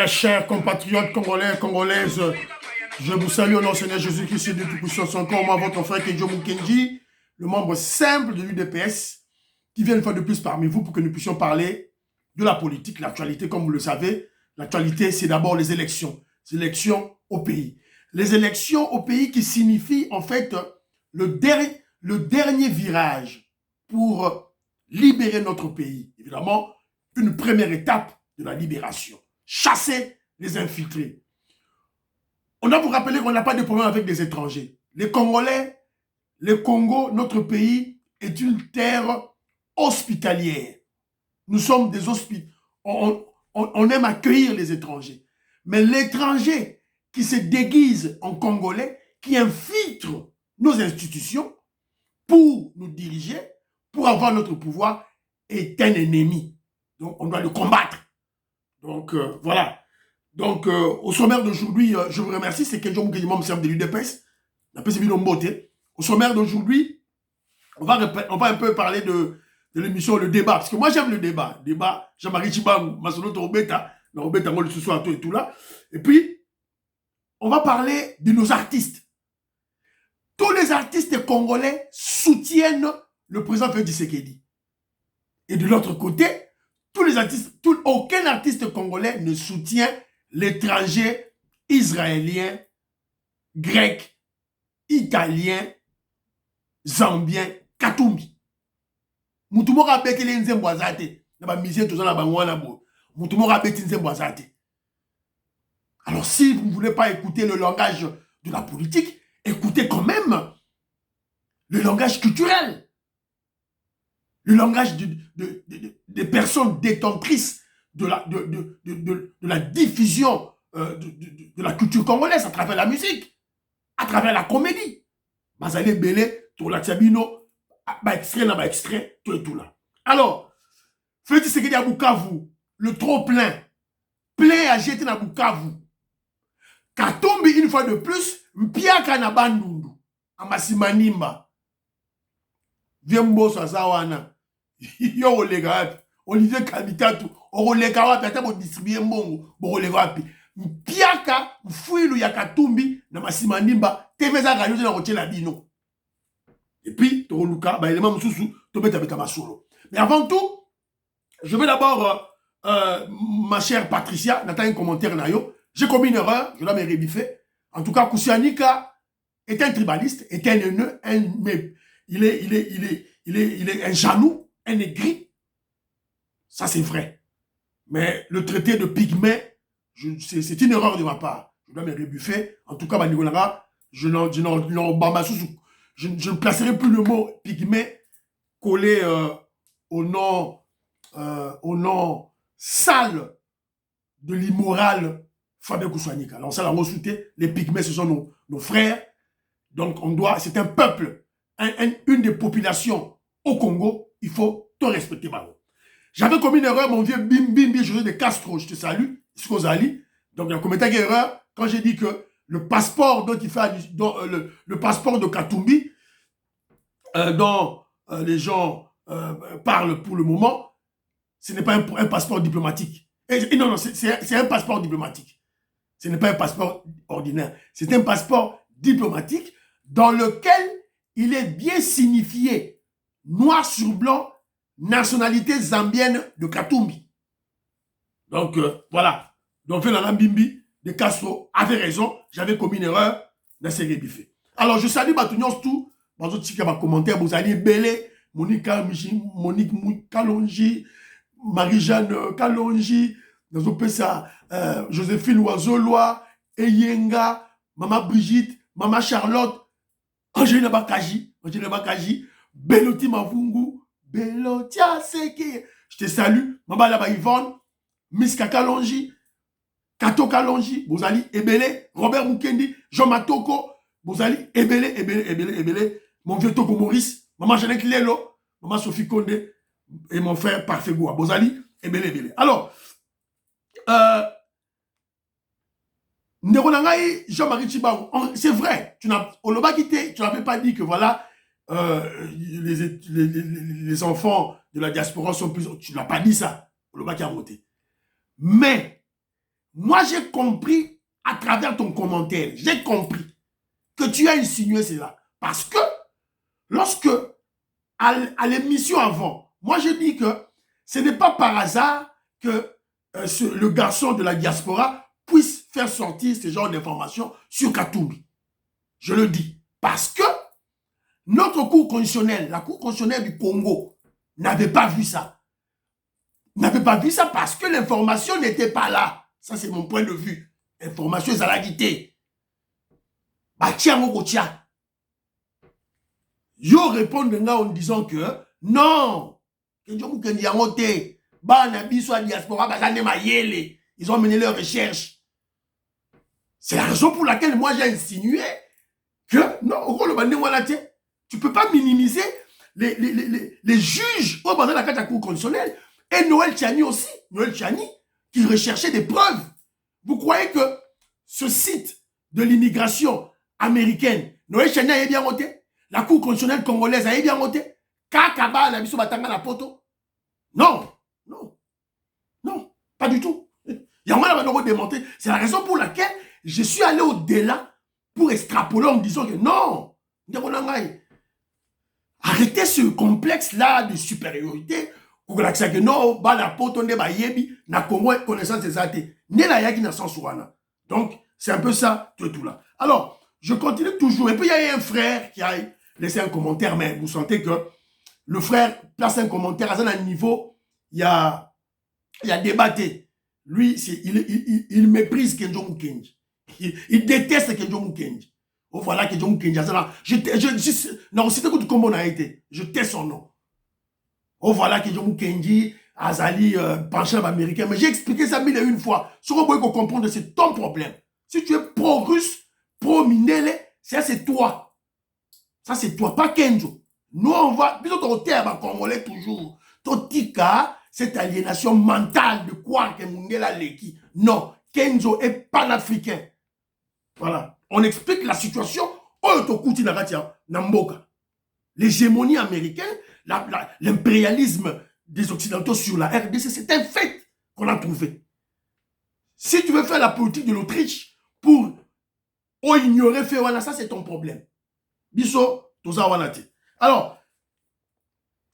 Très chers compatriotes congolais, congolaises, je vous salue au nom du Seigneur Jésus-Christ de Tout-Puissant. C'est encore moi, votre frère Kedjo Mukenji, le membre simple de l'UDPS, qui vient une fois de plus parmi vous pour que nous puissions parler de la politique, l'actualité, comme vous le savez. L'actualité, c'est d'abord les élections au pays. Les élections au pays qui signifient en fait le dernier virage pour libérer notre pays. Évidemment, une première étape de la libération. Chasser les infiltrés. On doit vous rappeler qu'on n'a pas de problème avec les étrangers. Les Congolais, le Congo, notre pays, est une terre hospitalière. Nous sommes des hospitaliers. On aime accueillir les étrangers. Mais l'étranger qui se déguise en Congolais, qui infiltre nos institutions pour nous diriger, pour avoir notre pouvoir, est un ennemi. Donc, on doit le combattre. Donc, voilà. Donc, au sommaire d'aujourd'hui, je vous remercie. C'est Kedjo Mukenji, membre de l'UDPS. Au sommaire d'aujourd'hui, on va un peu parler de l'émission Le Débat. Parce que moi, j'aime le débat. Débat, Jean-Marie Tchibangu, Masolo Torobeta, Robeta, moi, le soir, et tout là. Et puis, on va parler de nos artistes. Tous les artistes congolais soutiennent le président Félix Tshisekedi. Et de l'autre côté, tous les artistes, aucun artiste congolais ne soutient l'étranger israélien, grec, italien, zambien, Katumbi. Mutumo rabeti le nzembo azate. Na ba misé tout ça na bangwana bo. Mutumo rabeti nzembo azate. Alors si vous ne voulez pas écouter le langage de la politique, écoutez quand même le langage culturel. Le langage des personnes détentrices de la diffusion de la culture congolaise à travers la musique, à travers la comédie. Bazale Belé, Tola-Tiabino, extrait, tout et tout là. Alors, Félix Tshisekedi à Bukavu, le trop plein à jeter dans Bukavu. Katumbi, une fois de plus, Mpiaka na Bandundu, Amasimanimba. Viembo Sazawana. Yo olega wapi Olivier Kabitatu olega wapi ata bo distribuer mbongo bo olega wapi Mpiaka mfuilu ya Katumbi na Masimanimba teveza radio na kotiela bino. Et puis toluka ba élément mususu to beta masolo. Mais avant tout, je vais d'abord ma chère Patricia, n'attends un commentaire na yo. J'ai commis une erreur, je dois me rebiffer. En tout cas, Kousianika est un tribaliste, est un haineux, il est un jaloux, un aigri. Ça, c'est vrai. Mais le traité de pygmée, c'est une erreur de ma part. Je dois me rebuffer. En tout cas, je ne placerai plus le mot pygmée collé au nom sale de l'immoral Fabien Kousianika. Alors, ça, les pygmées, ce sont nos frères. Donc, c'est un peuple, une des populations au Congo. Il faut te respecter, Baro. J'avais commis une erreur, mon vieux Bimbi José de Castro, je te salue, Skozali. Donc, il y a commis une erreur quand j'ai dit que le passeport dont il fait le passeport de Katumbi, dont les gens parlent pour le moment, ce n'est pas un passeport diplomatique. Non, c'est un passeport diplomatique. Ce n'est pas un passeport ordinaire. C'est un passeport diplomatique dans lequel il est bien signifié noir sur blanc, nationalité zambienne de Katumbi. Donc, voilà. Donc, Bimbi de Castro avait raison. J'avais commis une erreur dans ces biffé. Alors, je salue Batounyons tout. Dans un commentaire, vous allez Belé, Monique Kalonji, Marie-Jeanne Kalonji, dans un peu ça, Joséphine Oiseau-Lois, Eyenga, Maman Brigitte, Maman Charlotte, Angélina Bakaji, Beloti Mavungu, Belotia Seke. Je te salue. Maman là-bas Yvonne, Miss Kakalonji, Kato Kalonji, Bozali, Ebele, Robert Mukendi, Jean Matoko, Bozali, Ebele, mon vieux Toko Maurice, Maman Jeannette Lelo, Maman Sophie Konde et mon frère Parfait Goua. Bozali, Ebele. Alors, Neronangaï, Jean-Marie Tchibangu, c'est vrai, tu n'avais pas dit que voilà, les enfants de la diaspora sont plus... Tu n'as pas dit ça, Oloba qui a voté. Mais, Moi, j'ai compris à travers ton commentaire, j'ai compris que tu as insinué cela. Parce que lorsque, à l'émission avant, moi, j'ai dit que ce n'est pas par hasard que le garçon de la diaspora puisse faire sortir ce genre d'informations sur Katumbi. Je le dis. Parce que notre cour constitutionnelle, la cour constitutionnelle du Congo, n'avait pas vu ça. N'avait pas vu ça parce que l'information n'était pas là. Ça, c'est mon point de vue. Information, c'est la guité. Yo répondre en disant que non, ils ont mené leur recherche. C'est la raison pour laquelle moi j'ai insinué que non, tu ne peux pas minimiser les juges au bas de la Cour constitutionnelle. Et Noël Tchani aussi, Noël Tchani, qui recherchait des preuves. Vous croyez que ce site de l'immigration américaine, Noël Tchani a bien voté? La Cour constitutionnelle congolaise a bien voté? Kakaba, la biso batanga la poto? Non, non, non, pas du tout. C'est la raison pour laquelle je suis allé au-delà pour extrapoler en me disant que non, arrêtez ce complexe-là de supériorité. Que non, la poto ne ba yebi, na Congo connaissance des athées. Ne la yaki na sansuana. Donc, c'est un peu ça, tout là. Alors, je continue toujours. Et puis, il y a un frère qui a laissé un commentaire, mais vous sentez que le frère place un commentaire à un niveau, il y a débatté. Lui, il méprise Kenjo Mukenji. Il déteste Kenjo Mukenji. Oh, voilà Kenjo Mukenji. Non, c'était que comment on a été. Je tais son nom. Oh, voilà Kenjo Mukenji, Azali, penchant américain. Mais j'ai expliqué ça mille et une fois. Ce qu'on peut comprendre, c'est ton problème. Si tu es pro-russe, pro-Mindele, ça c'est toi. Ça c'est toi, pas Kenjo. Nous, on va, plutôt ton terme congolais toujours. Totika, cette aliénation mentale de croire que Mundela Leki. Non, Kenzo est panafricain. Voilà. On explique la situation. L'hégémonie américaine, l'impérialisme des Occidentaux sur la RDC, c'est un fait qu'on a trouvé. Si tu veux faire la politique de l'Autriche pour ignorer Féwana, ça c'est ton problème. Bisso, Tozawanati. Alors,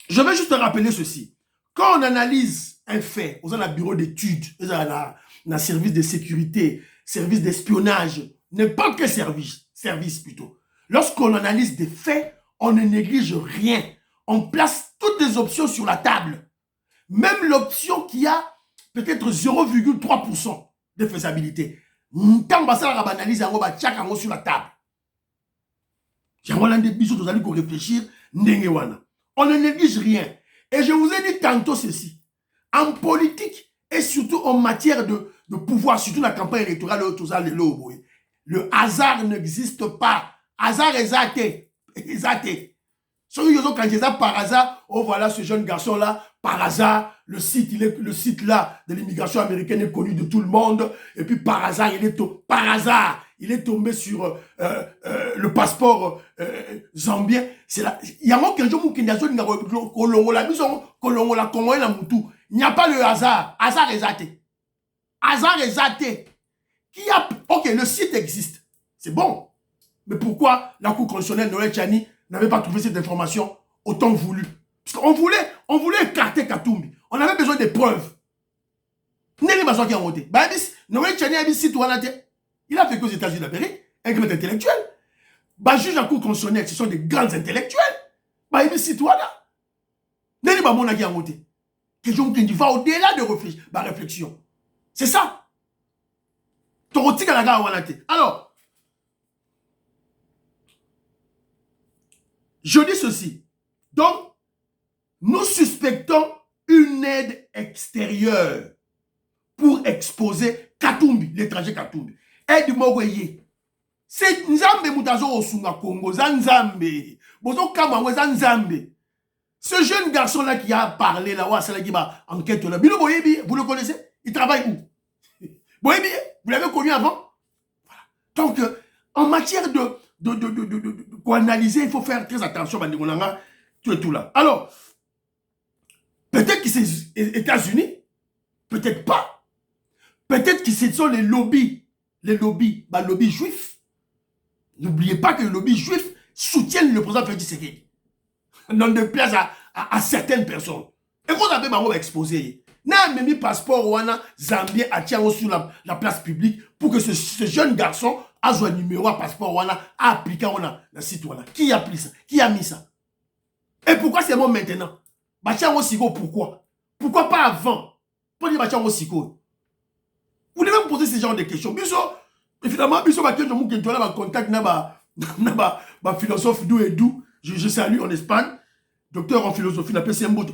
je vais juste te rappeler ceci. Quand on analyse un fait, on a un bureau d'études, on a un service de sécurité, service d'espionnage, n'importe quel service plutôt. Lorsqu'on analyse des faits, on ne néglige rien. On place toutes les options sur la table. Même l'option qui a peut-être 0,3% de faisabilité. Tant que ça va analyser, on va checker sur la table. J'ai des bisous, vous allez réfléchir. On ne néglige rien. Et je vous ai dit tantôt ceci. En politique et surtout en matière de pouvoir, surtout la campagne électorale, le hasard n'existe pas. Hasard est athée. Ceux qui ont quand ça par hasard, oh voilà ce jeune garçon-là, par hasard, le site là de l'immigration américaine est connu de tout le monde. Et puis par hasard, il est tombé sur le passeport zambien. C'est là. Il y a un jour il n'y a pas le hasard. Hasard est athée. Hasard est athée. Ok, le site existe. C'est bon. Mais pourquoi la Cour constitutionnelle Noël Tchani n'avait pas trouvé cette information autant voulu? Parce qu'on voulait écarter Katumbi. On avait besoin des preuves. Noël Tchani a dit citoyen. Il a fait qu'aux États-Unis d'Amérique, un grand intellectuel. Juge en Cour constitutionnelle, ce sont des grands intellectuels. Il dit citoyen. Nani ba mona qui a voté. Question qui va au-delà de réflexion. C'est ça. Alors, je dis ceci. Donc, nous suspectons une aide extérieure pour exposer Katumbi, l'étranger Katumbi. Aide Mogoye. C'est Nzambe Moutazo Osunga Congo, Nzambe. Bozo Kamangwe Nzambe. Ce jeune garçon-là qui a parlé là, c'est là qui va enquête là. Bilo Boyebi, vous le connaissez? Il travaille où? Boyebi, vous l'avez connu avant? Voilà. Donc, en matière de analyser, il faut faire très attention, tout là. Alors, peut-être que c'est les États-Unis, peut-être pas. Peut-être que ce sont les lobbies juifs. N'oubliez pas que les lobbies juifs soutiennent le président Félix Tshisekedi. Dans de place à certaines personnes. Et vous avez exposé. N'a même mis passeport wana Zambien a tient sur la place publique pour que ce jeune garçon a un numéro à passeport wana a appliqué wana la site wana. Qui a pris ça? Qui a mis ça? Et pourquoi c'est moi maintenant? Bachia Osiko, pourquoi? Pourquoi pas avant? Pour dire Bachia Osiko. Vous devez me poser ce genre de questions. Biso, évidemment, Biso va contact na philosophe d'où et d'où. Je salue en Espagne. Docteur en philosophie,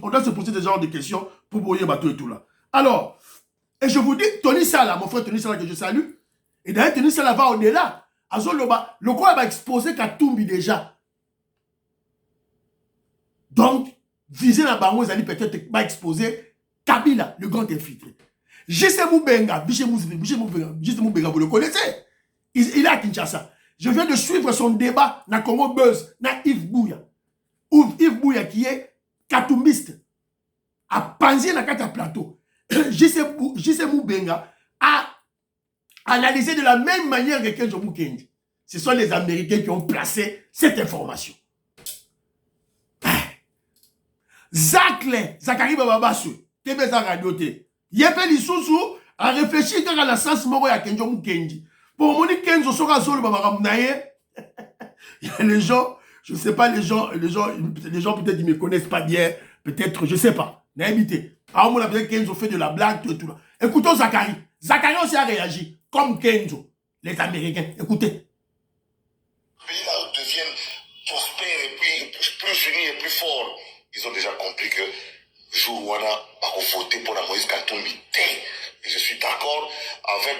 on doit se poser ce genre de questions pour brouiller bateau et tout là. Alors, et je vous dis, Tony Sala, mon frère Tony Sala que je salue, et d'ailleurs Tony Sala va au-delà. Le quoi va exposer Katumbi déjà. Donc, viser la bango, ils allaient peut-être va exposer Kabila, le grand infiltré. Jesse Moubenga, vous le connaissez. Il est à Kinshasa. Je viens de suivre son débat dans Congo Buzz, dans Yves Bouya. Yves Bouya qui est katumbiste a pensé dans le plateau. Jesse Moubenga a analysé de la même manière que Kenzo Mukendi. Ce sont les Américains qui ont placé cette information. Zachary Bababasu, TV Zagadote, Yepe Lisusu a réfléchi à la sens moro ya Kenzo Mukendi. Pour mon Kenzo Sora Zolo Babaramunaye, il y a les gens. Je ne sais pas, les gens peut-être ils ne me connaissent pas bien, peut-être, je ne sais pas. N'habitez. Alors, on a peut-être Kenzo fait de la blague, tout là. Écoutons Zachary. Zachary aussi a réagi, comme Kenzo, les Américains. Écoutez. Les pays là deviennent prospères et puis plus unis et plus forts. Ils ont déjà compris que jour où on a voté pour la Moïse Katumbi. Et je suis d'accord avec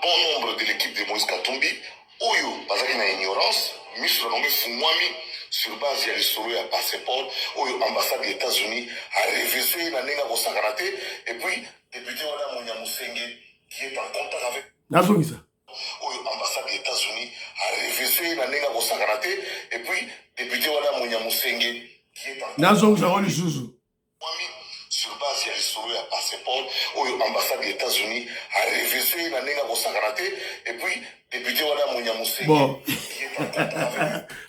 bon nombre de l'équipe de Moïse Katumbi. Oyo, parce qu'il y a une ignorance, mis sur le nom de Fumwami, sur base de l'histoire à passeport, Oyo, ambassade des États-Unis, a révisé la Nenga Bosakarate, et puis, député Wada Mounia Moussenge, qui est en contact avec. Oyo, ambassade des États-Unis, a révisé la Nenga Bosakarate, et puis, député Wada Mounia Moussenge, qui est en contact avec. Sur base de l'histoire à passeport, Oyo, ambassade des États-Unis, a révisé la Nenga Bosakarate, et puis, député Wada Mounia Moussenge. Bon.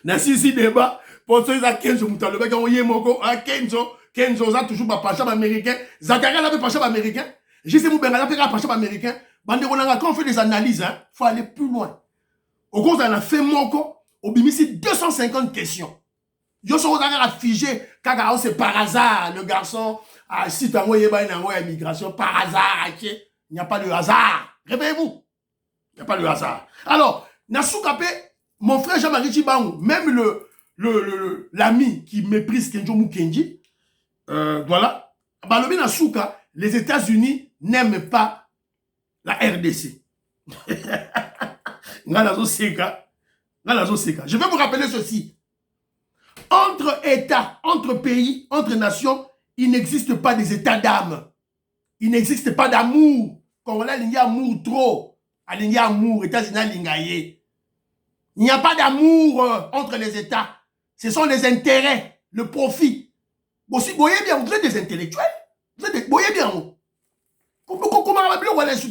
Nasisi débat pour ceux qui Kenzo Moutaloba qui ont eu moko à Kenzo a toujours pas pachab américain. Zakaria avait pachab américain. Jesse Moubenga avait pachab américain. Bande Ronanga quand on fait des analyses, hein, faut aller plus loin. Au gros on a fait moko au bimisi 250 questions. Yo so a figé kaka c'est par hasard le garçon a si tango yeba na immigration par hasard. Il n'y a pas de hasard. Réveillez-vous. Il n'y a pas de hasard. Alors, Nasukape, mon frère Jean-Marie Chibangu, même l'ami qui méprise Kenzo Mukendi, voilà, Balobi Nasuka, les États-Unis n'aiment pas la RDC. Je vais vous rappeler ceci. Entre États, entre pays, entre nations, il n'existe pas des états d'âme. Il n'existe pas d'amour. Quand on a il y a amour trop. Il y a amour, États-Unis, il n'y a pas d'amour entre les États. Ce sont les intérêts, le profit. Bon, si vous voyez bien, vous êtes des intellectuels. Vous voyez bien. Comment les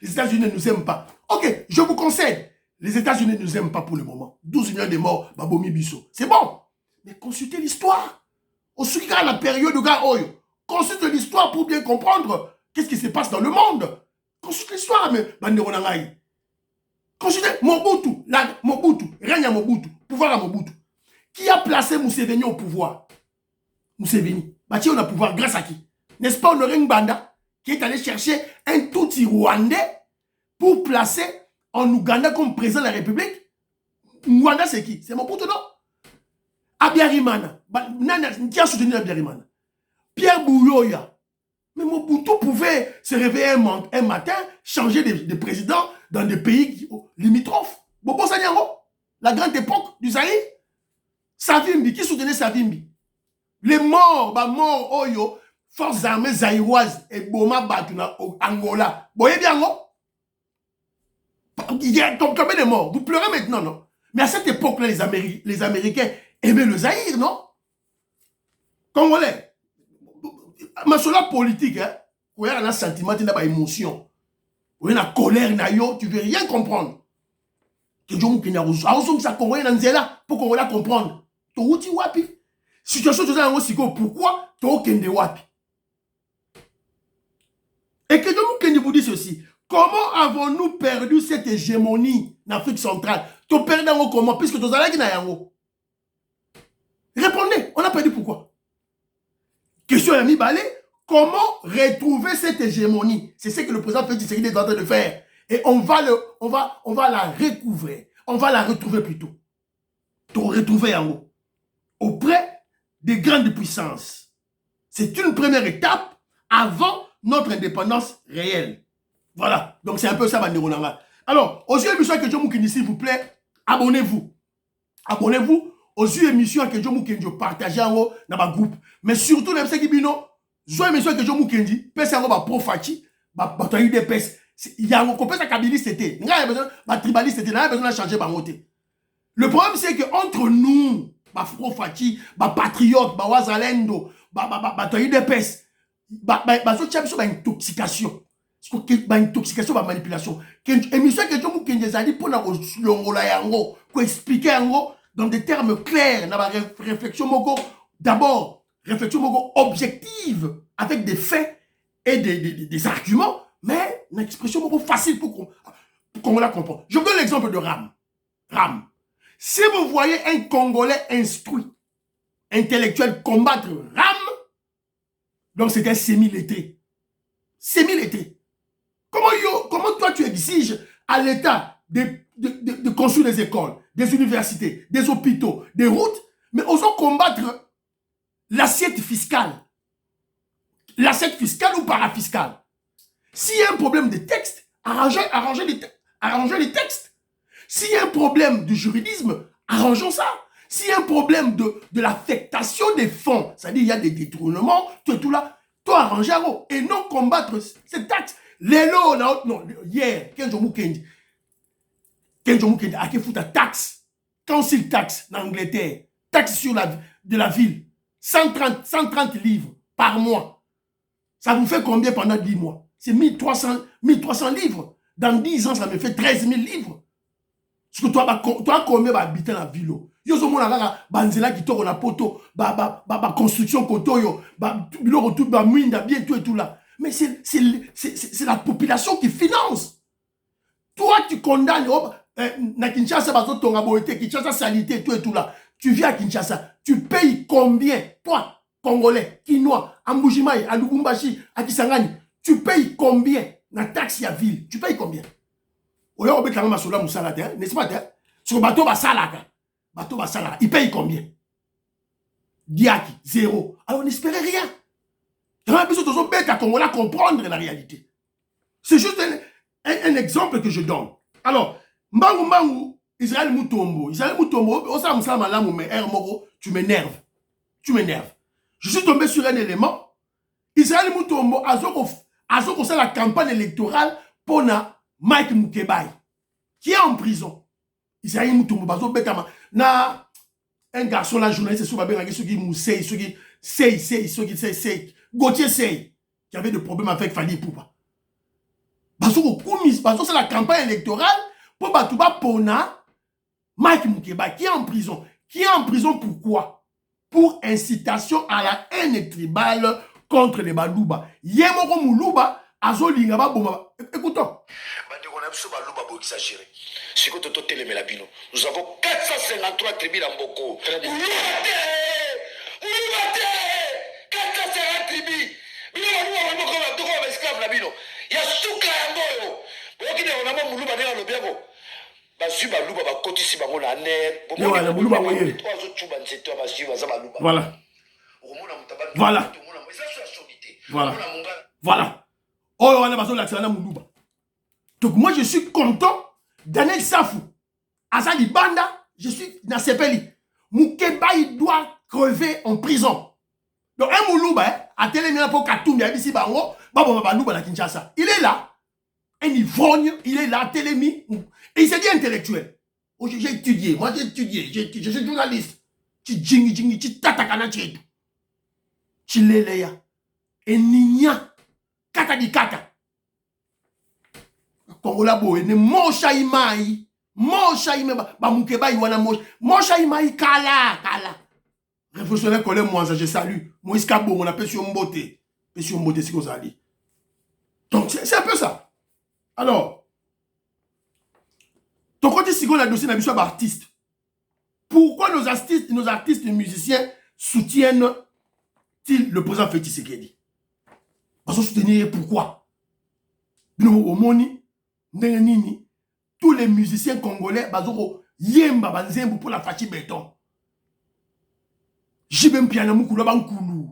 États-Unis ne nous aiment pas? Ok, je vous concède. Les États-Unis ne nous aiment pas pour le moment. 12 millions de morts, Babomi Bisso. C'est bon. Mais consultez l'histoire. Au sujet de la période de Garoyo. Consultez l'histoire pour bien comprendre qu'est-ce qui se passe dans le monde. Consultez l'histoire, mais Banderonangaï. Consultez Mobutu, règne à Mobutu, pouvoir à Mobutu. Qui a placé Museveni au pouvoir? Museveni. Bâti on a pouvoir grâce à qui? N'est-ce pas Honoré Ngbanda qui est allé chercher un Tutsi rwandais pour placer en Ouganda comme président de la République? Rwanda c'est qui? C'est Mobutu, non? Abiyarimana. Qui a soutenu Abiyarimana? Pierre Bouyoya. Mais Mobutu pouvait se réveiller un matin, changer de président dans des pays limitrophes. Bobo Sanyango, la grande époque du Zaïre. Savimbi, qui soutenait Savimbi? Les morts, Oyo, forces armées zaïroises et Boma Batuna Angola. Vous voyez bien, non? Il y a combien de morts? Vous pleurez maintenant, non? Mais à cette époque-là, les Américains aimaient le Zaïre, non? Congolais. Mais sur la politique, il y a un sentiment, il y a une émotion. Oui, la colère, tu ne veux rien comprendre. Que Dieu m'a dit, ça Congolais dans Nzela, pour qu'on la comprendre. Tu as dit wapi. Situation de ça, pourquoi tu as dit wapi. Et que Dieu m'a vous dit ceci. Comment avons-nous perdu cette hégémonie en Afrique centrale? Tu as perdu comment? Puisque tu as dit yango. Répondez, on a perdu pourquoi? Question à Balé, comment retrouver cette hégémonie? C'est ce que le président Félix Tshisekedi est en train de faire. Et on va la recouvrir. On va la retrouver plutôt. Te retrouver en haut. Auprès des grandes puissances. C'est une première étape avant notre indépendance réelle. Voilà. Donc c'est un peu ça, Banderonanga. Alors, aux yeux émissions que Dieu Moukini, s'il vous plaît, abonnez-vous. Abonnez-vous aux yeux émissions que Dieu Moukini, partagez en haut dans ma groupe. Mais surtout, les gens qui disent non, aux émissions que Dieu Moukini, pèse en haut, ma profati, ma bataille de pèse. Il y a un compétence à Kabylie, c'était. Il y a besoin de tribaliste, c'était. Il y a besoin de changer ma montée. Le problème, c'est qu'entre nous, ma profati, ma patriote, ma wazalendo, ma bataille de pèse, ma intoxication. Intoxication, ma manipulation. Émission que Dieu Moukini a dit pour expliquer dans des termes clairs, dans la réflexion, d'abord, réflexion objective, avec des faits et des arguments, mais une expression facile pour qu'on la comprenne. Je vous donne l'exemple de Ram. Ram. Si vous voyez un Congolais instruit, intellectuel combattre Ram, donc c'est un semi-lettré. Semi-lettré. Comment toi tu exiges à l'État de construire des écoles, des universités, des hôpitaux, des routes, mais osons combattre l'assiette fiscale. L'assiette fiscale ou parafiscale. S'il y a un problème de texte, arrangez les textes. S'il y a un problème de juridisme, arrangeons ça. S'il y a un problème de l'affectation des fonds, c'est-à-dire il y a des détournements, tout là, toi arranger et non combattre ces taxes. Hier, Kenjo Mukendi a fait foutre taxe, council taxe en Angleterre, taxe sur de la ville, 130 livres par mois. Ça vous fait combien pendant 10 mois? C'est 1300 livres. Dans 10 ans, ça me fait 13 000 livres. Parce que toi combien habitant la ville? Yo so mona banzela qui toko na poto, construction koto yo, bilo tout ba mwinda bien tout et tout là. Mais c'est la population qui finance. Toi tu condamnes na Kinshasa bazo tonga boete, Kinshasa sanité tout et tout là. Tu viens à Kinshasa, tu payes combien? Toi Congolais, Kinois, à Mbujimaï, à Lubumbashi, à Kisangani, tu payes combien na taxe ya ville? Tu payes combien? Oyo obetanga masola musala te, n'est-ce pas? Sur bateau basalaka. Bateau basalaka, il paye combien? Diaki, 0. Alors on n'espérait rien. On a besoin de bêtes à Congolais comprendre la réalité. C'est juste un exemple que je donne. Alors, Mbangu, Israël Moutombo, Osa Moussa Malamou, mais Moro, tu m'énerves. Tu m'énerves. Je suis tombé sur un élément. Israël Moutombo a fait la campagne électorale pour Mike Mukebai, qui est en prison. Israël Moutombo, na un garçon, la journaliste, Gauthier Sey, qui avait des problèmes avec Fali Poupa. C'est la campagne électorale pour Batouba Pona, Mike Mukebai, qui est en prison. Qui est en prison pourquoi? Pour incitation à la haine tribale contre les Balouba. Yemoko Moulouba, Azolinga Bomba. Écoutons. Nous avons 453 tribus dans Boko. 450 tribus. Il y a Souka Yangoyo. Voilà. Voilà. Voilà. Voilà. Donc moi je suis content. Daniel Safou, Azali Banda, je suis dans Sepeli. Moukeba, il doit crever en prison. Donc un Moulouba, à Télémina pour Katoum, ici, Bango, Balouba la Kinshasa. Il est là. Un ivrogne, il est là, Télémi. Et il s'est dit intellectuel. Oh, j'ai étudié, moi j'ai étudié, je suis journaliste. Tu jingi, tu tatakana, tu Leleya. Et Ninya, Kata di Kata. Congolais boy ne Mosha Imai ba mukeba iwana Mosha Imai kala révolutionnaire collègue Mwanza je salue Moïse Kabo on appelle sur Mbote si vous allez donc c'est un peu ça alors ton côté si on a dossier n'a pas artiste pourquoi nos artistes et musiciens soutiennent-ils le président Félix Tshisekedi parce que soutenir pourquoi au moni nini tous les musiciens congolais bazoko yemba banzembo pour la Fachi Béton Jibem Piana Mukulu Bankulu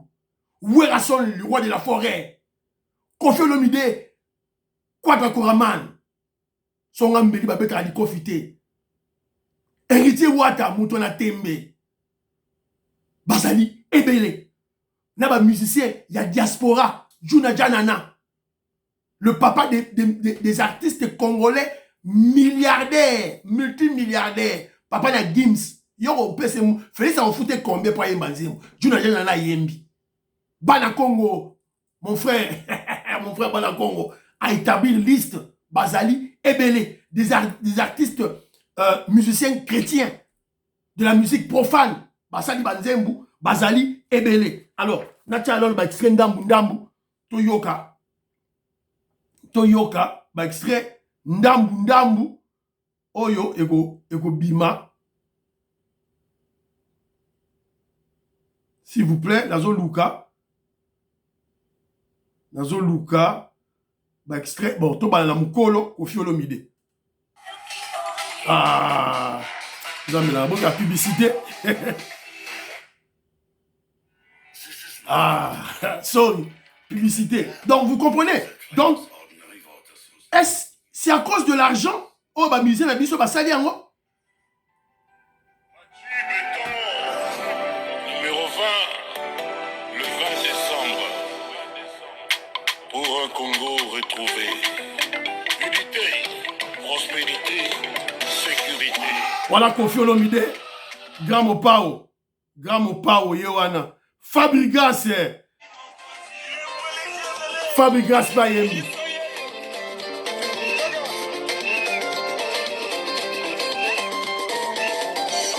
Werason le roi de la forêt Kofi Olomide Kwata Koraman Songa Mbeli Babeka Ali Kofite Héritier Wata Moutona Tembe Bazali Ebele Naba musicien ya diaspora Juna Janana le papa des artistes congolais milliardaires, multimilliardaires. Papa na Gims. Yoko pese mu. Félix a foutu combien pour yemba nzembo. Juna jana la yembi. Bana Congo. Mon frère Bana Congo a établi une liste. Bazali Ebele. Des artistes musiciens chrétiens. De la musique profane. Basali Banzembu. Bazali Ebele. Alors, natia alors ba extrait ndambu. Toyoka, ba extrait ndambu oyo ego bima s'il vous plaît nazo luka ba extrait bon to bana mukolo Kofi Olomide vous avez la bonne publicité son publicité donc vous comprenez donc c'est à cause de l'argent oh bah musée la biso ba sali yango numéro 20 le 20 décembre pour un Congo retrouvé unité prospérité sécurité voilà Kofi Olomide grand mopao yewana Fabrigas Bayembi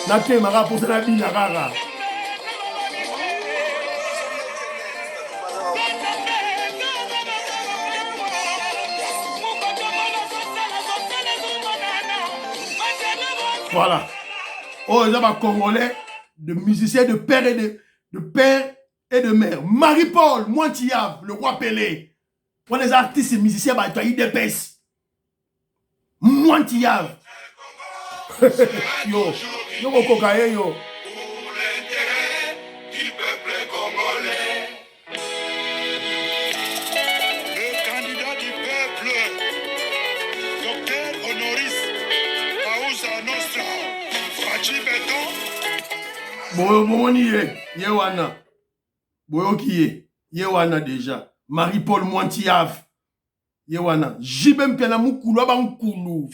Nate mara pour la bille rara. Voilà. Oh, ils ont Congolais, de musiciens de père et de mère. Marie-Paul Mointiave, le roi Pelé. Pour les artistes et musiciens, bah, tu as eu des baisses. Mointiave. Yo. Yo, yo. Pour l'intérêt du peuple congolais. Le candidat du peuple, Dr Honoris Causa Nostra, Fachi Béton. Boyoni Yewana. Boyoki Yewana déjà. Marie-Paul Mointiave. Yewana. Jibem Piana Mukulu Abankulu.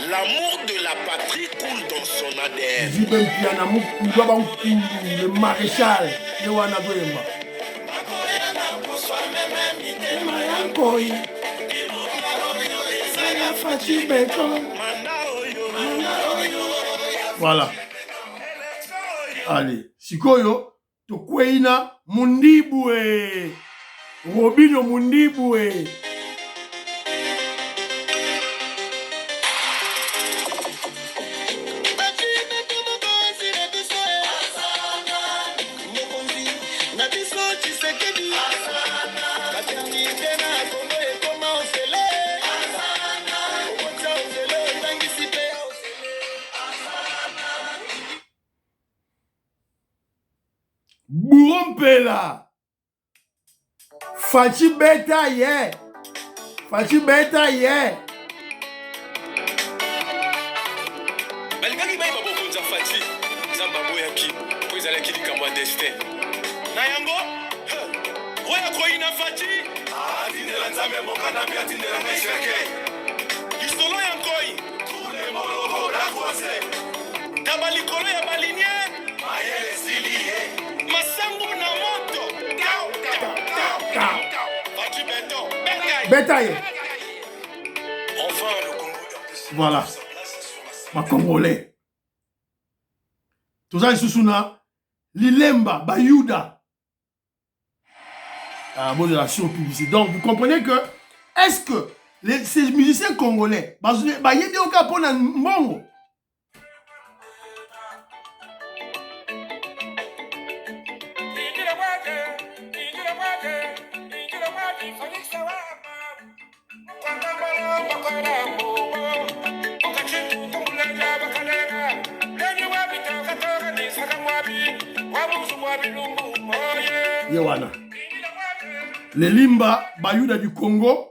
L'amour de la patrie coule dans son ADN. Jibem Piana Mukulu Abankulu. Le maréchal. Yewana Goyemba. Voilà. Allez. Sikoyo. Tokweina Mundibwe. Robino Mundibwe. Bourompela Fachi Beta ye balingaki bai babokonza Fachi nzambe aboyaki po ezalaki likambo ya destin na yango oyo koyina Fachi atindela nzambe mokanda mpe atindela ngai sheke lisolo ya nkoi tule moloko nakose taba likolo ya balinie mayele silie masango na moto Fachi Beton Beta ye Voilà. Ma Congolais. Tout ça, Susuna. Lilemba, Bayuda. Ah, bon, de la surpublicité. Donc, vous comprenez que, est-ce que ces musiciens congolais, il y a des cas pour un mongo. Yewana. Les Limba, Bayuda du Congo.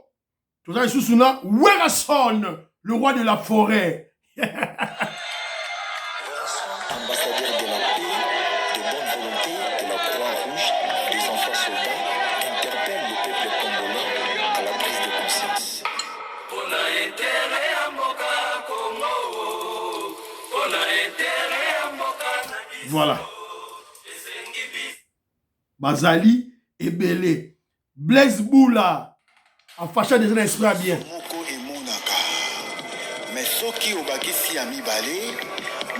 Tout ça, Susuna, Werason, le roi de la forêt. Ambassadeur de la paix, de bonne volonté, de la Croix-Rouge, des enfants soldats, interpelle le peuple congolais à la prise de conscience. Voilà. Bazali et Belé. Blaise Boula. En fâchant des gens esprit bien. Mais ceux qui ont bakisi à mibale,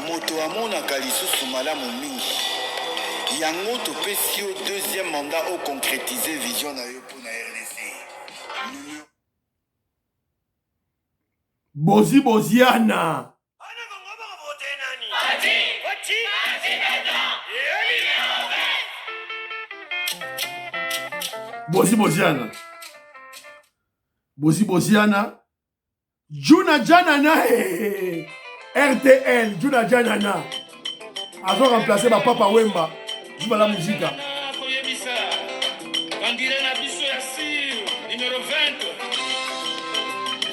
moto amonaka lisusu malamu mingi. Yango topesi au deuxième mandat au concrétiser vision na yo pour la RDC. Bozi Boziana. Bozi Boziana. Bozi Boziana. Juna Janana. RTL. Juna Janana. Avant de remplacer ma papa Wemba. Je vais la musique. Numéro 20.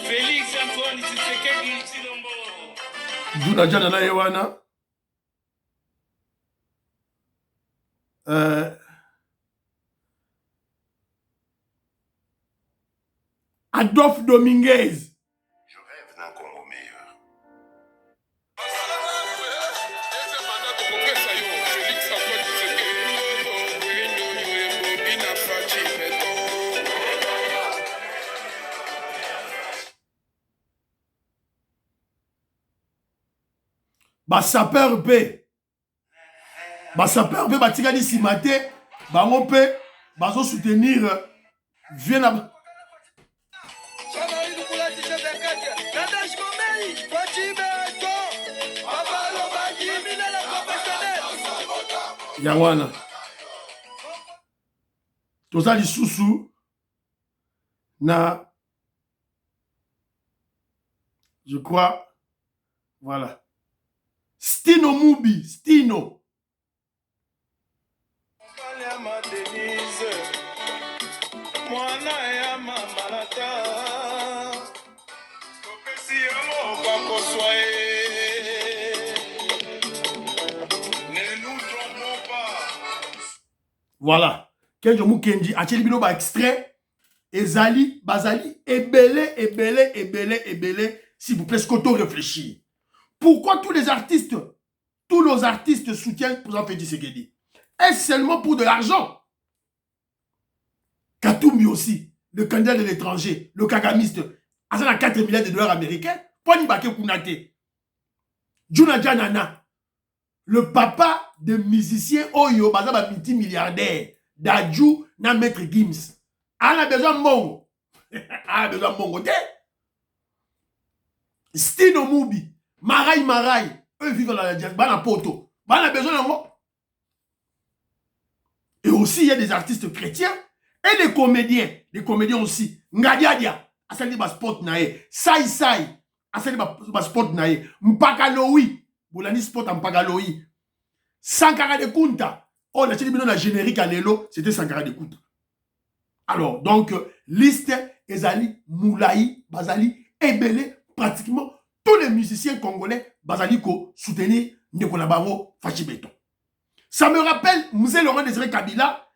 Félix Antoine Tshisekedi Tshilombo. Juna Janana Ewana. Adolphe Dominguez. Je rêve d'un Congo meilleur. Sapeur P. Sapeur P, Batikali Simate, Bango P, Bazo soutenir, viens à. Yawana. Tout ça, les sous-sous. Na. Je crois. Voilà. Stino Mubi. Stino. Voilà. Kenjo Mukendi, Acheli Bino ba extrait. Ezali, Bazali, Ebele, s'il vous plaît, Skoto réfléchir. Pourquoi tous nos artistes soutiennent le président Félix Tshisekedi? Est-ce seulement pour de l'argent? Katumbi aussi, le candidat de l'étranger, le kagamiste, a 4 milliards de dollars américains. Poni Bake Kunate. Juna Janana, le papa de musicien Oyo, bazaba multimilliardaire, Dadju, na maître Gims. On a besoin de Mongo. On a besoin de Mongo. Stino Mubi, Marai, eux vivent dans la diaspora, poto. On a besoin de Mongo. Et aussi, il y a des artistes chrétiens et des comédiens. Des comédiens aussi. Ngadiadia, Asali Basport Nae. Sai, Asali Basport Nae. Mpakaloui, Boulani Sport Mpakaloui. Sankara de Kunta. Oh, la chérie la générique à Lelo, c'était Sankara de Kunta. Alors, donc, liste, Ezali, Moulaï, Bazali, Ebele, pratiquement tous les musiciens congolais, Bazali, ko soutenir Ndekonabaro, Fachibeton. Ça me rappelle Mzee Laurent Désiré Kabila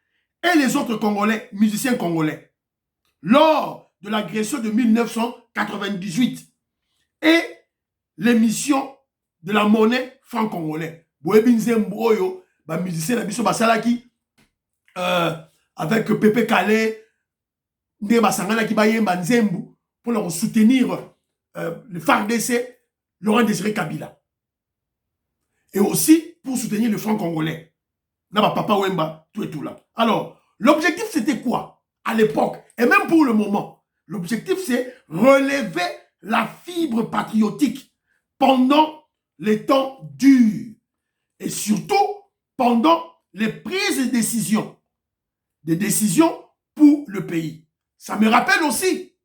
et les autres Congolais, musiciens congolais, lors de l'agression de 1998 et l'émission de la monnaie franc-congolais. Boebinze Mbroyo, musicien de Bisso Basalaki, avec Pépé Calais, Nde Basangana Kibaye Manzembu, pour leur soutenir le FARDC, Laurent Désiré Kabila. Et aussi pour soutenir le Front congolais. N'a papa Wemba, tout et tout là. Alors, l'objectif c'était quoi à l'époque? Et même pour le moment, l'objectif c'est relever la fibre patriotique pendant les temps durs. Et surtout, pendant les prises de décisions. Des décisions pour le pays. Ça me rappelle aussi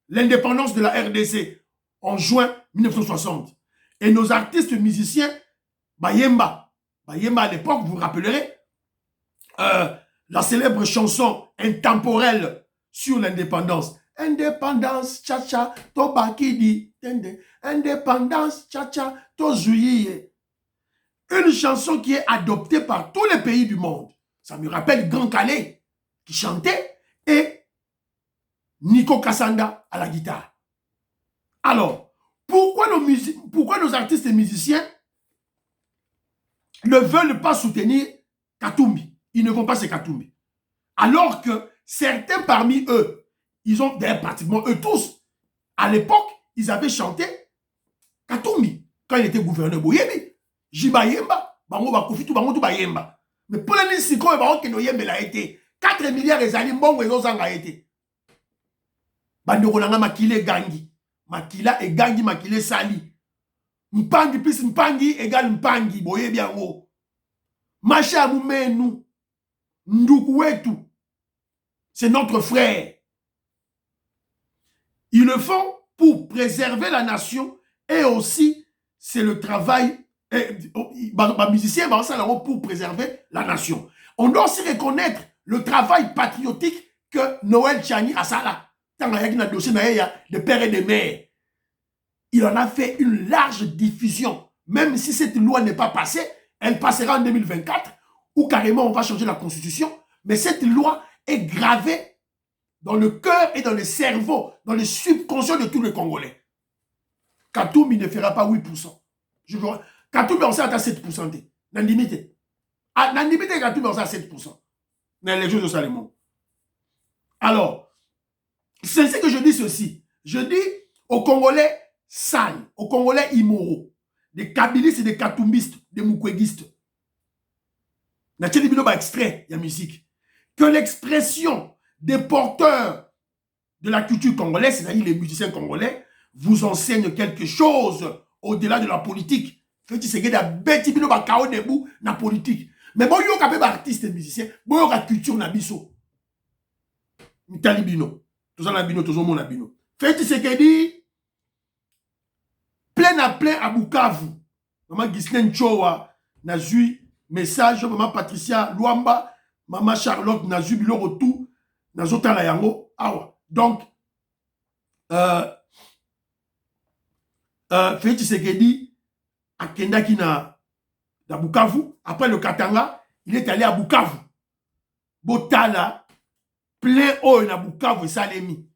l'indépendance de la RDC en juin 1960. Et nos artistes musiciens, Bayemba à l'époque, vous vous rappellerez, la célèbre chanson intemporelle sur l'indépendance. Indépendance, tcha-tcha, to bakidi, indépendance, tcha-tcha, to zouyiye. Une chanson qui est adoptée par tous les pays du monde. Ça me rappelle Grand Calais qui chantait et Nico Kassanda à la guitare. Alors, pourquoi nos artistes et musiciens ne veulent pas soutenir Katumbi? Ils ne vont pas chez Katumbi. Alors que certains parmi eux, ils ont, d'ailleurs pratiquement eux tous, à l'époque, ils avaient chanté Katumbi quand il était gouverneur Boyebi. Jibayemba, bango bakofi tout bango tout bayemba. Mais pour les siko et bango keno yembe la été 4 milliards et zali mbongo ezo zanga été. Bandeko nanga makile gangi. Makila et gangi makile sali. Mpangi plus mpangi égale mpangi boyebi yango. Macha mumenu. Nduku wetu. C'est notre frère. Ils le font pour préserver la nation et aussi c'est le travail musicien pour préserver la nation. On doit aussi reconnaître le travail patriotique que Noël Tchani a ça là. Dans le dossier de père et de mère. Il en a fait une large diffusion. Même si cette loi n'est pas passée, elle passera en 2024 ou carrément on va changer la constitution. Mais cette loi est gravée dans le cœur et dans le cerveau, dans le subconscient de tous les Congolais. Katumbi ne fera pas 8%. Je vois. Katumbi on s'est à 7%. N'a limité. N'a limité Katumbi on s'est à 7%. Dans les Jeux de Salomon. Alors, c'est ce que je dis ceci. Je dis aux Congolais sales, aux Congolais immoraux, des kabilistes et des katumbistes, des mukwégistes. N'a-t-il dit extrait de la musique? Que l'expression des porteurs de la culture congolaise, c'est-à-dire les musiciens congolais, vous enseigne quelque chose au-delà de la politique. Faites ce que des bêtis bino ba kao debout na politique. Mais bon yo kapé ba artiste et musicien, bon yo ka culture na biso. Mitalibino. Tout ça na bino, tout ça mon bino. Faites ce que dit plein à plein à Bukavu. Maman Gisnen Chowa na zui message maman Patricia Luamba, maman Charlotte na zui bilo retour na zota la yango awa. Donc Félix Tshisekedi a kendaki na Bukavu. Après le Katanga, il est allé à Bukavu. Botala, plein haut na Bukavu et Salemi.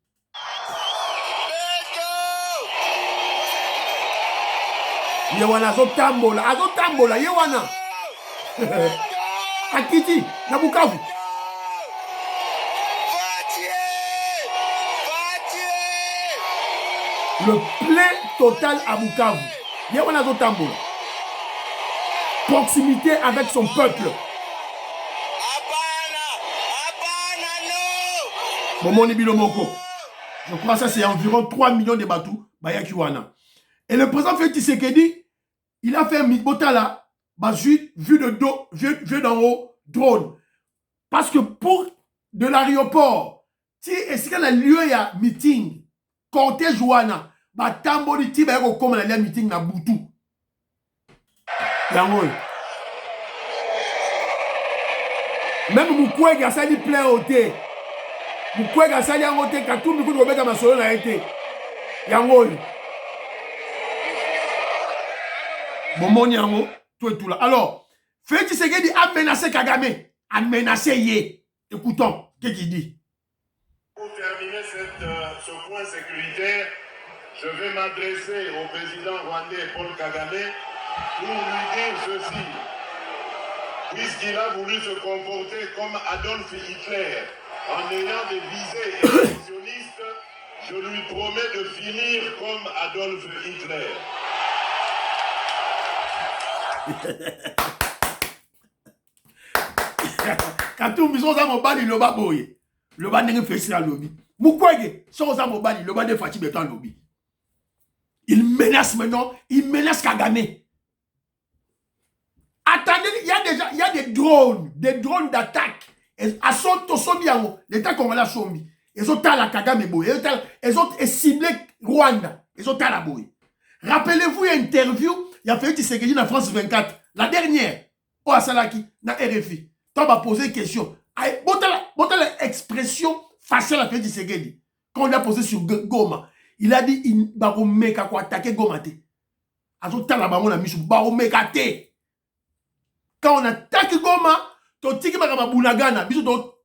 Yewana azotambola, Yewana. Akiti, na Bukavu. Le plein total à Bukavu. Yewana azotambola. Proximité avec son peuple. Momoni Bilomoko. Je crois que ça c'est environ 3 millions de bateaux. Bayakiwana. Et le président Félix Tshisekedi, il a fait un Botala, vu de dos, vu d'en haut, drone. Parce que pour de l'aéroport, si est-ce qu'il y a lieu, il y a meeting, cortège Wana, Tamboli ti ba ko comme la meeting na Butu. Yango. Même Mukwege a sali plein hôtel. Mukwege a sali en hôtel Katumbi ko robeka masolo na été. Yango. Momoni yango, tout et tout là. Alors, Félix Tshisekedi a menacé Kagame, a menacé Yé. Écoutons, qu'est-ce qu'il dit? Pour terminer ce point sécuritaire, je vais m'adresser au président rwandais Paul Kagame pour lui dire ceci. Puisqu'il a voulu se comporter comme Adolf Hitler en ayant des visées électionnistes, je lui promets de finir comme Adolf Hitler. Katumbi soza mobali loba boye. Loba ndenge fesi na lobby. Mukwege soza mobali loba de Fachi Beton lobby. Il menace maintenant, il menace Kagame. Attendez, il y a des drones d'attaque. À son Tosombi, l'État congolais a sombi. Ils ont la Kagame boye. Ils ont ciblé Rwanda. Ils ont la boye. Rappelez-vous une interview, il y a fait Tshisekedi dans France 24, la dernière, au Asalaki, dans RFI. Toi, va poser une question. Bon, l'expression faciale à Félix Tshisekedi. Quand on l'a posé sur Goma, il a dit il va attaquer Goma. Quand on attaque Goma, tu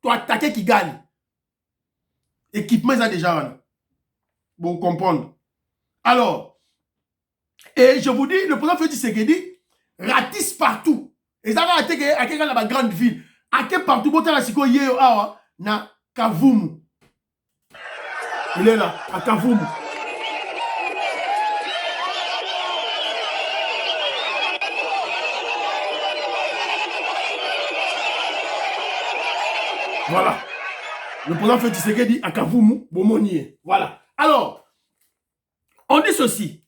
attaquer Kigali. Équipement, ça déjà. Bon, comprendre. Alors, et je vous dis, le président Félix Tshisekedi ratisse partout. Et ça va attaquer dans la grande ville. Attaquer partout. Bon, la siko yeo awa na Kavumu. Il est là, à Kavumu. Voilà. Le président Félix Tshisekedi à Kavumu, Bomonier. Voilà. Alors, on dit ceci.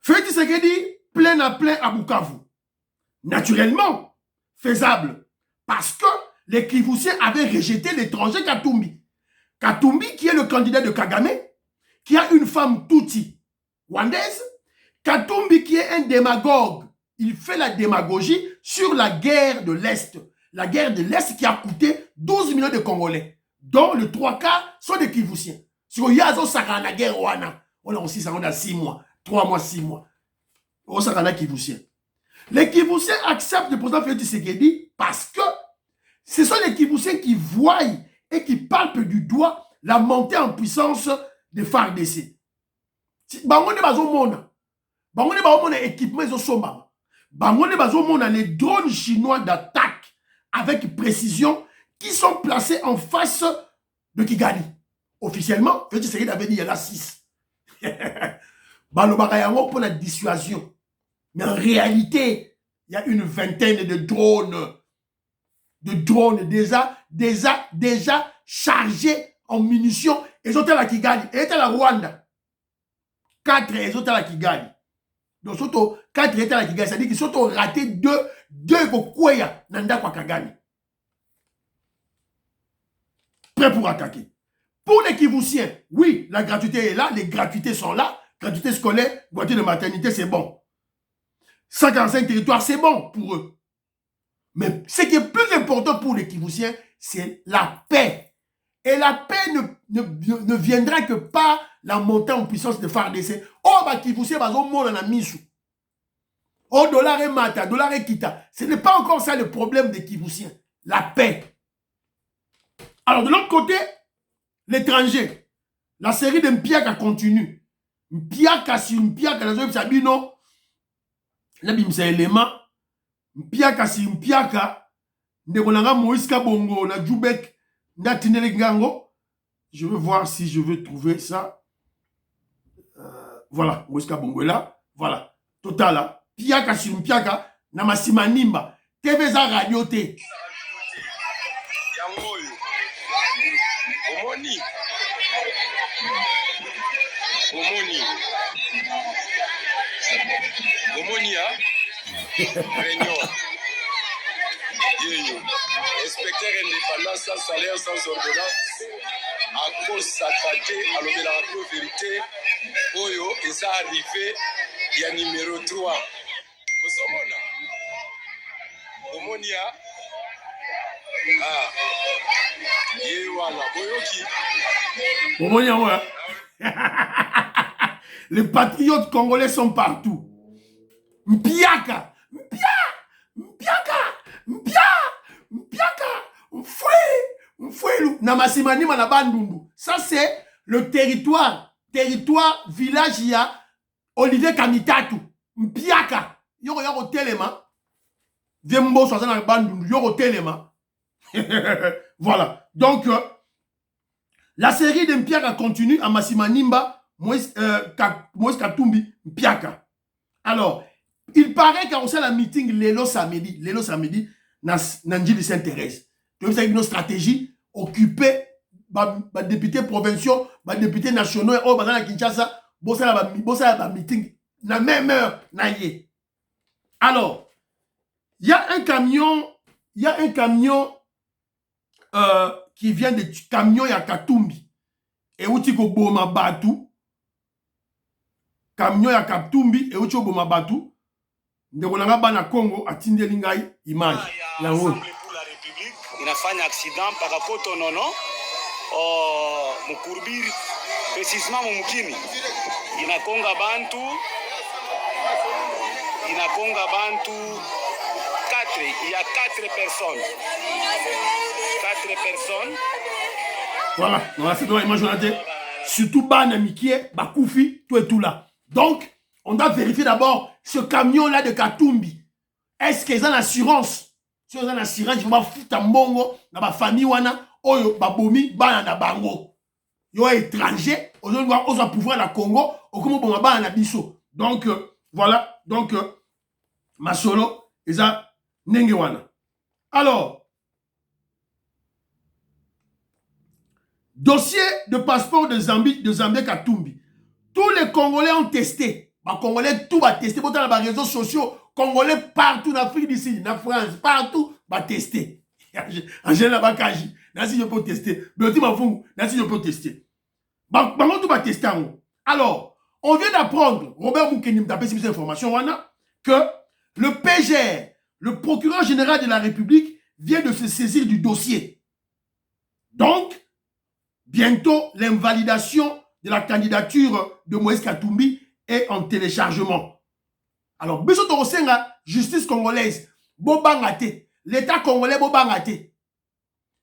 Félix Tshisekedi plein à Bukavu. Naturellement, faisable. Parce que les Kivoussiens avaient rejeté l'étranger Katumbi. Katumbi, qui est le candidat de Kagame, qui a une femme Tutsi rwandaise. Katumbi, qui est un démagogue. Il fait la démagogie sur la guerre de l'Est. La guerre de l'Est qui a coûté 12 millions de Congolais, dont le 3 quarts sont des Kivoussiens. Sur Yazo Sakana guerre Wana, on a aussi ça, on a 6 mois, 3 mois, 6 mois. On Sakana Kivoussiens. Les Kivoussiens acceptent le président Félix Tshisekedi parce que ce sont les Kivoussiens qui voient et qui palpent du doigt la montée en puissance des FARDC. Bangone bazomona. Bangone bazomona équipement ezosomba. Bangone bazomona les drones chinois d'attaque avec précision qui sont placés en face de Kigali. Officiellement, Félix Tshisekedi avait dit il y en a 6. Balobaka yango pour la dissuasion. Mais en réalité, il y a une vingtaine de drones. Déjà chargés en munitions. Ils ont été à Kigali. Ils étaient à Rwanda. 4 ils ont été à Kigali. Donc, surtout, 4 étaient à Kigali. C'est-à-dire qu'ils sont ratés 2 Kokwea Nanda kwa Kagame. Prêts pour attaquer. Pour les Kivoussiens, oui, la gratuité est là. Les gratuités sont là. Gratuité scolaire, gratuité de maternité, c'est bon. 145 territoires, c'est bon pour eux. Mais ce qui est plus important pour les Kivoussiens, c'est la paix. Et la paix ne viendra que par la montée en puissance de FARDC. Oh, bah, Kivoussiens, bah, on monte dans la mise. Oh, dollar et mata, dollar et kita. Ce n'est pas encore ça le problème des Kivoussiens. La paix. Alors, de l'autre côté, l'étranger. La série de Mpiaka continue. Mpiaka sur Mpiaka, dans un Sabino. Là, bimsa élément. Mpiaka si Mpiaka. Ndekonanga Moïse Kabongo, na Djoubek, na Tinele Ngango. Je veux voir si je veux trouver ça. Voilà, Moïse Kabongo est là. Voilà. Total là. Mpiaka si Mpiaka, na Masima Nimba. TV za radio te. Yangoyo. Omoni. Omoni, hein? Réunion. Inspecteur indépendant sans salaire, sans ordonnance. À cause sacré, à l'obéla la vérité. Oyo, et ça arrivé, il y a numéro 3. Osomona. Omoni, hein? Ah. Yewana. Oyoki. Omoni, ouais. Les patriotes congolais sont partout. Mpiaka, Mfoué, Namasimani Manabandundu. Ça, c'est le territoire, village, il y a Olivier Kamitatu. Mpiaka, yoro telema. Vembo, soit dans le bandundu, yoro telema. Voilà. Donc, La série de Mpiaka continue à Massima Nimba, Moïse Katumbi, Mpiaka. Alors, il paraît qu'à un meeting Lelo samedi, Nanjili Sainte-Thérèse. Donc, c'est une stratégie occupée par les députés provinciaux, par les députés nationaux, et dans la Kinshasa, bossa la meeting, na même heure, naïe. Alors, il y a un camion qui vient de camion ya Katumbi. Et où tu boma batu. Camion ya Katumbi et où tu boma batu. Ndekolanga bana Congo atindeli ngai image. Yango. Inafanya accident paka koto nono. Mukurbiri précisément mumukini. Inakonga bantu. Il y a 4 personnes. 4 personnes. Voilà, c'est donc imaginaire. Surtout Bana Mikie, Bakoufi, tout et tout là. Donc, on doit vérifier d'abord ce camion-là de Katumbi. Est-ce qu'ils ont l'assurance? Si ils ont l'assurance, il faut pas foutre un bongo dans ma famille wana, oyo babomi bana na bango. Yo étranger, on doit pouvoir la Congo, au comment bon bana na biso. Donc voilà, donc Masolo, ils ont nenge wana. Alors, dossier de passeport de Zambie Katumbi. Tous les Congolais ont testé. Les Congolais, tout va tester. Dans les réseaux sociaux, Congolais partout en Afrique d'ici, en France, partout, va tester. En général, Bakaji, si je peux tester. Mais si je peux tester. Tout va tester. Alors, on vient d'apprendre, Robert Moukeni m'a tapé cette information, que le PGR, le procureur général de la République, vient de se saisir du dossier. Donc, bientôt, l'invalidation de la candidature de Moïse Katumbi est en téléchargement. Alors, Biso Torosenga, justice congolaise, Bobangate, l'État congolais Bobangate,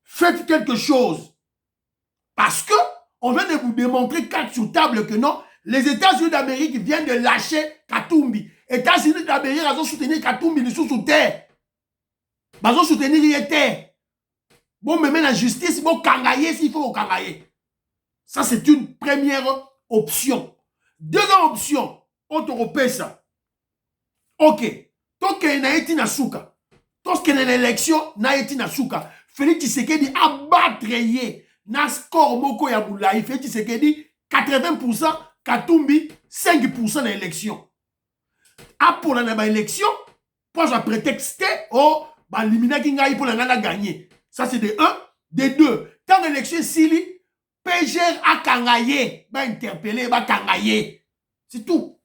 faites quelque chose. Parce que, on vient de vous démontrer carte sur table que non, les États-Unis d'Amérique viennent de lâcher Katumbi. États-Unis d'Amérique, ils ont soutenu Katumbi, ils sont sous terre. Ils ont soutenu les terre. Bon, mais la justice, bon, kangaye s'il faut kangaye. Ça, c'est une première option. Deuxième option, ça. Ok. Tant qu'il y a une souka, tant qu'il y a une élection, il y a une souka. Félix Tshisekedi abattre na score moko ya boulaï. Félix Tshisekedi 80%, Katumbi 5% d'élection. Pour la élection, pour la prétexter, oh, bah, limina kinga pour la gagner. Ça, c'est de 1. De 2. Tant l'élection Sili, PGR a kangaye, va interpeller, va kangaye. C'est tout.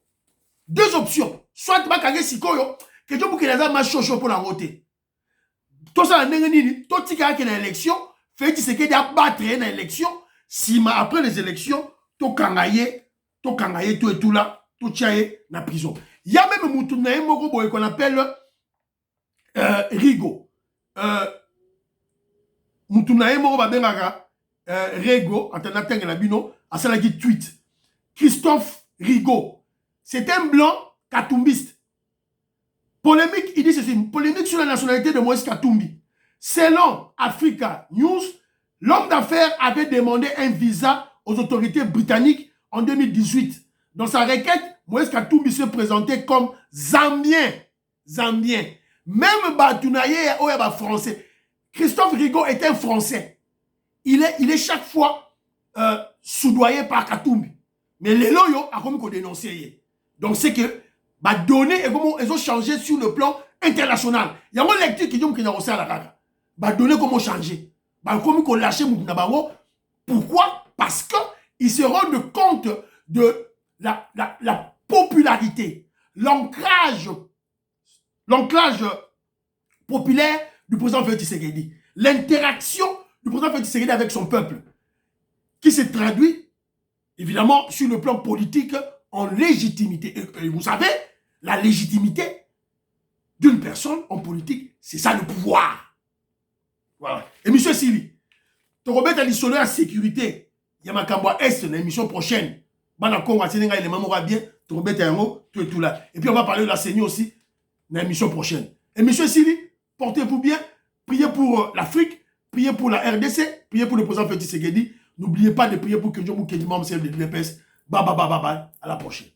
Deux options. Soit tu vas kangaye sikoyo, que tu vas ma chocho pour la voter. Tout ça, tout tika qui est dans l'élection, fait que c'est qu'il y a battre dans l'élection. Si après les élections, tu kangaye, tout et tout là, tout tchaye dans la prison. Il y a même Moutouna Moko qu'on appelle Rigo. Moutouna Moko babengaka Rego, en tant que labino, à cela qui tweet. Christophe Rigaud. C'est un blanc katumbiste. Polémique, il dit ceci, polémique sur la nationalité de Moïse Katumbi. Selon Africa News, l'homme d'affaires avait demandé un visa aux autorités britanniques en 2018. Dans sa requête, Moïse Katumbi se présentait comme Zambien. Zambien. Même Batounaye ou français. Christophe Rigaud est un Français. Il est chaque fois soudoyé par Katumbi. Mais les loyaux a comme qu'on dénoncé. Donc c'est que bah donner et comment ils ont changé sur le plan international. Il y a une lecture qui dit qu'il y a aussi à la caca. Bah donner comment changer. Bah comment qu'on lâche Mouknabango. Pourquoi? Parce que ils se rendent compte de la popularité, l'ancrage populaire du président Félix Tshisekedi. L'interaction du président Félix Tshisekedi avec son peuple. Qui se traduit, évidemment, sur le plan politique, en légitimité. Et vous savez, la légitimité d'une personne en politique, c'est ça le pouvoir. Voilà. Et M. Sili, tu remets à l'isologie à sécurité. Il y a ma Kambwa Est, dans l'émission prochaine. Bana Congo, Sénégal, les mamans bien, tu remets à tout et tout là. Et puis on va parler de la CENI aussi, dans l'émission prochaine. Et M. Sili, portez-vous bien, priez pour l'Afrique, priez pour la RDC, priez pour le président Félix Tshisekedi. N'oubliez pas de prier pour que Dieu vous membre de l'UDPS. Bye bye bye bye bye. À la prochaine.